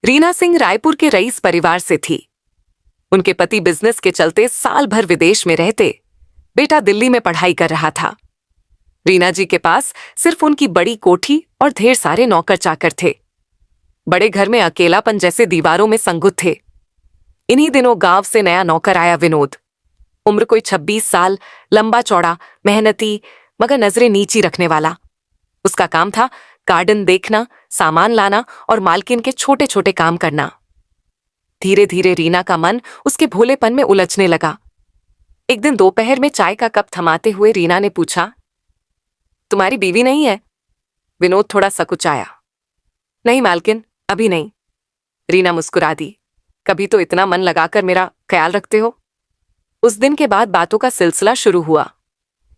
रीना सिंह रायपुर के रईस परिवार से थी। उनके पति बिजनेस के चलते साल भर विदेश में रहते, बेटा दिल्ली में पढ़ाई कर रहा था। रीना जी के पास सिर्फ उनकी बड़ी कोठी और ढेर सारे नौकर चाकर थे। बड़े घर में अकेलापन जैसे दीवारों में संगुत थे। इन्हीं दिनों गांव से नया नौकर आया विनोद। उम्र कोई 26 साल, लंबा चौड़ा, मेहनती, मगर नजरें नीची रखने वाला। उसका काम था गार्डन देखना, सामान लाना और मालकिन के छोटे छोटे काम करना। धीरे धीरे रीना का मन उसके भोलेपन में उलझने लगा। एक दिन दोपहर में चाय का कप थमाते हुए रीना ने पूछा, तुम्हारी बीवी नहीं है? विनोद थोड़ा सकुचाया। नहीं मालकिन, अभी नहीं। रीना मुस्कुरा दी। कभी तो इतना मन लगाकर मेरा ख्याल रखते हो। उस दिन के बाद बातों का सिलसिला शुरू हुआ।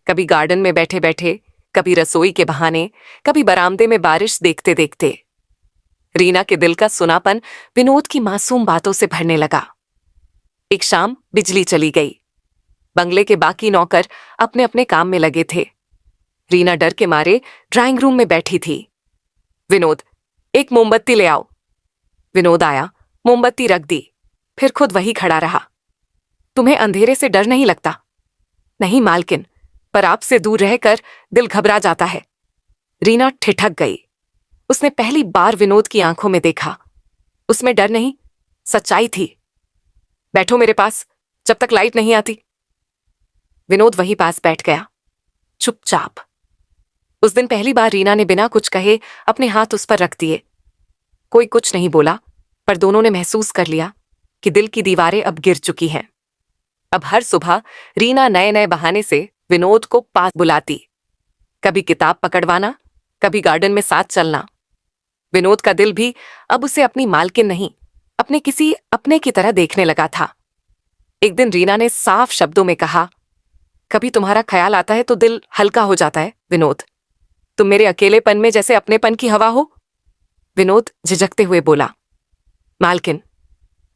कभी गार्डन में बैठे बैठे, कभी रसोई के बहाने, कभी बरामदे में बारिश देखते देखते। रीना के दिल का सुनापन विनोद की मासूम बातों से भरने लगा। एक शाम बिजली चली गई। बंगले के बाकी नौकर अपने अपने काम में लगे थे। रीना डर के मारे ड्राइंग रूम में बैठी थी। विनोद, एक मोमबत्ती ले आओ। विनोद आया, मोमबत्ती रख दी, फिर खुद वही खड़ा रहा। तुम्हें अंधेरे से डर नहीं लगता? नहीं मालकिन, पर आपसे दूर रहकर दिल घबरा जाता है। रीना ठिठक गई। उसने पहली बार विनोद की आंखों में देखा। उसमें डर नहीं, सच्चाई थी। बैठो मेरे पास, जब तक लाइट नहीं आती। विनोद वहीं पास बैठ गया, चुपचाप। उस दिन पहली बार रीना ने बिना कुछ कहे अपने हाथ उस पर रख दिए। कोई कुछ नहीं बोला, पर दोनों ने महसूस कर लिया कि दिल की दीवारें अब गिर चुकी हैं। अब हर सुबह रीना नए नए बहाने से विनोद को पास बुलाती। कभी किताब पकड़वाना, कभी गार्डन में साथ चलना। विनोद का दिल भी अब उसे अपनी मालकिन नहीं, अपने किसी अपने की तरह देखने लगा था। एक दिन रीना ने साफ शब्दों में कहा, कभी तुम्हारा ख्याल आता है तो दिल हल्का हो जाता है विनोद। तुम मेरे अकेलेपन में जैसे अपनेपन की हवा हो। विनोद झिझकते हुए बोला, मालकिन,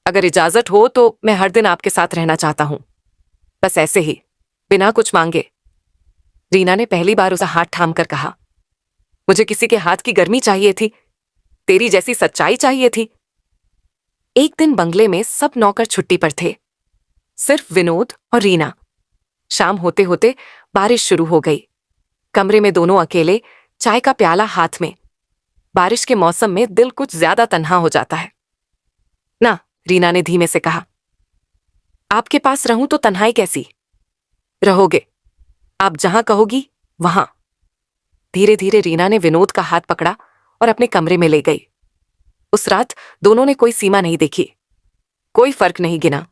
अगर इजाजत हो तो मैं हर दिन आपके साथ रहना चाहता हूं, बस ऐसे ही, बिना कुछ मांगे। रीना ने पहली बार उसे हाथ थाम कर कहा, मुझे किसी के हाथ की गर्मी चाहिए थी, तेरी जैसी सच्चाई चाहिए थी। एक दिन बंगले में सब नौकर छुट्टी पर थे, सिर्फ विनोद और रीना। शाम होते होते बारिश शुरू हो गई। कमरे में दोनों अकेले, चाय का प्याला हाथ में। बारिश के मौसम में दिल कुछ ज्यादा तन्हा हो जाता है ना। रीना ने धीमे से कहा, आपके पास रहूं तो तन्हाई कैसी? रहोगे, आप जहां कहोगी वहां। धीरे धीरे रीना ने विनोद का हाथ पकड़ा और अपने कमरे में ले गई। उस रात दोनों ने कोई सीमा नहीं देखी, कोई फर्क नहीं गिना।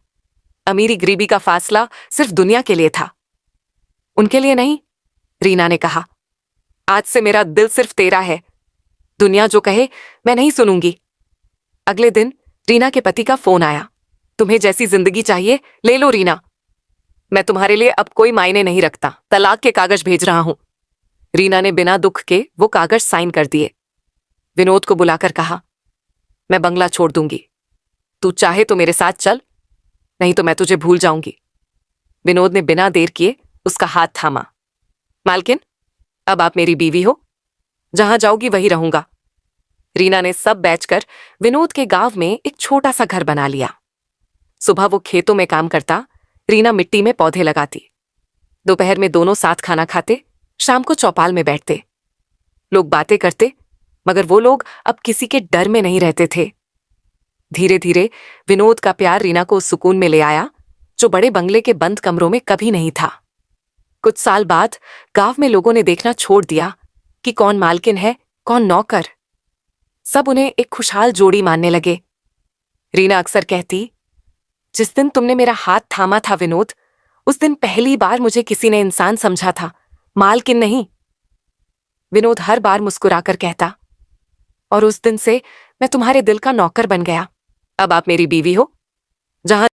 अमीरी गरीबी का फासला सिर्फ दुनिया के लिए था, उनके लिए नहीं। रीना ने कहा, आज से मेरा दिल सिर्फ तेरा है, दुनिया जो कहे मैं नहीं सुनूंगी। अगले दिन रीना के पति का फोन आया, तुम्हें जैसी जिंदगी चाहिए ले लो रीना, मैं तुम्हारे लिए अब कोई मायने नहीं रखता, तलाक के कागज भेज रहा हूं। रीना ने बिना दुख के वो कागज साइन कर दिए। विनोद को बुलाकर कहा, मैं बंगला छोड़ दूंगी, तू चाहे तो मेरे साथ चल, नहीं तो मैं तुझे भूल जाऊंगी। विनोद ने बिना देर किए उसका हाथ थामा। मालकिन, अब आप मेरी बीवी हो, जहां जाओगी वहीं रहूंगा। रीना ने सब बैठकर विनोद के गांव में एक छोटा सा घर बना लिया। सुबह वो खेतों में काम करता, रीना मिट्टी में पौधे लगाती। दोपहर में दोनों साथ खाना खाते, शाम को चौपाल में बैठते। लोग बातें करते, मगर वो लोग अब किसी के डर में नहीं रहते थे। धीरे धीरे विनोद का प्यार रीना को उस सुकून में ले आया जो बड़े बंगले के बंद कमरों में कभी नहीं था। कुछ साल बाद गांव में लोगों ने देखना छोड़ दिया कि कौन मालकिन है, कौन नौकर। सब उन्हें एक खुशहाल जोड़ी मानने लगे। रीना अक्सर कहती, जिस दिन तुमने मेरा हाथ थामा था विनोद, उस दिन पहली बार मुझे किसी ने इंसान समझा था, मालकिन नहीं। विनोद हर बार मुस्कुराकर कहता, और उस दिन से मैं तुम्हारे दिल का नौकर बन गया। अब आप मेरी बीवी हो, जहां